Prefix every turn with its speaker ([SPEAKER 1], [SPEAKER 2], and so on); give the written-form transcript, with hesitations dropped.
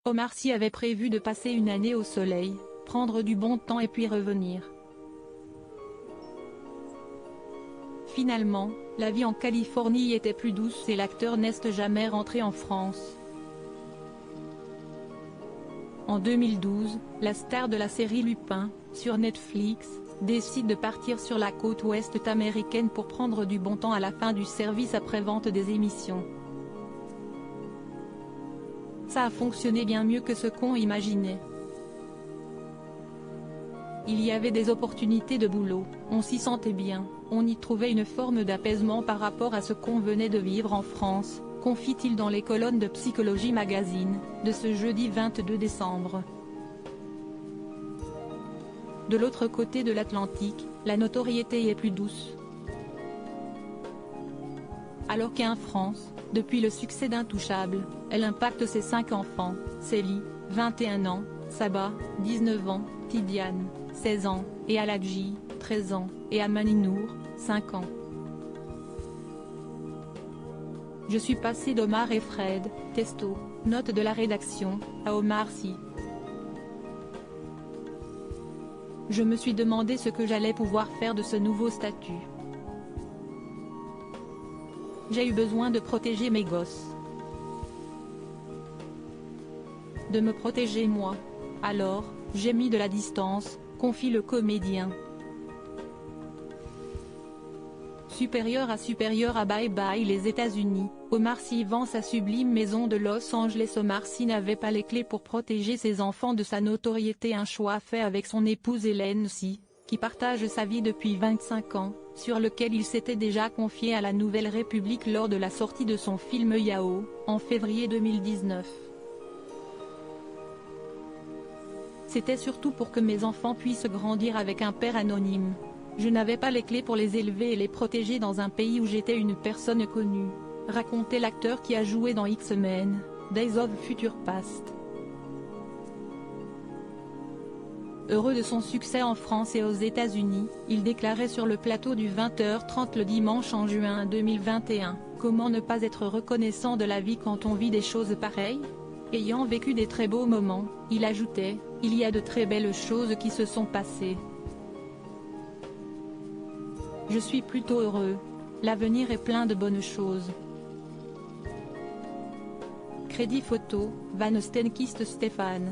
[SPEAKER 1] Omar Sy avait prévu de passer une année au soleil, prendre du bon temps et puis revenir. Finalement, la vie en Californie était plus douce et l'acteur n'est jamais rentré en France. En 2012, la star de la série Lupin, sur Netflix, décide de partir sur la côte ouest américaine pour prendre du bon temps à la fin du service après-vente des émissions. Ça a fonctionné bien mieux que ce qu'on imaginait. Il y avait des opportunités de boulot, on s'y sentait bien, on y trouvait une forme d'apaisement par rapport à ce qu'on venait de vivre en France, confie-t-il dans les colonnes de Psychologie Magazine, de ce jeudi 22 décembre. De l'autre côté de l'Atlantique, la notoriété est plus douce. Alors qu'en France, depuis le succès d'Intouchables, elle impacte ses 5 enfants, Célie, 21 ans, Saba, 19 ans, Tidiane, 16 ans, et Aladji, 13 ans, et Amani Nour, 5 ans. Je suis passé d'Omar et Fred, Testo, note de la rédaction, à Omar Sy. Je me suis demandé ce que j'allais pouvoir faire de ce nouveau statut. J'ai eu besoin de protéger mes gosses. De me protéger moi. Alors, j'ai mis de la distance, confie le comédien. Supérieur à Bye Bye les États-Unis, Omar Sy vend sa sublime maison de Los Angeles. Omar Sy n'avait pas les clés pour protéger ses enfants de sa notoriété, un choix fait avec son épouse Hélène Sy, qui partage sa vie depuis 25 ans, sur lequel il s'était déjà confié à la Nouvelle République lors de la sortie de son film Yao, en février 2019. C'était surtout pour que mes enfants puissent grandir avec un père anonyme. Je n'avais pas les clés pour les élever et les protéger dans un pays où j'étais une personne connue, racontait l'acteur qui a joué dans X-Men, Days of Future Past. Heureux de son succès en France et aux États-Unis, il déclarait sur le plateau du 20h30 le dimanche en juin 2021, « Comment ne pas être reconnaissant de la vie quand on vit des choses pareilles ? Ayant vécu des très beaux moments, il ajoutait, il y a de très belles choses qui se sont passées. Je suis plutôt heureux. L'avenir est plein de bonnes choses. » Crédit photo, Van Stenkist Stéphane.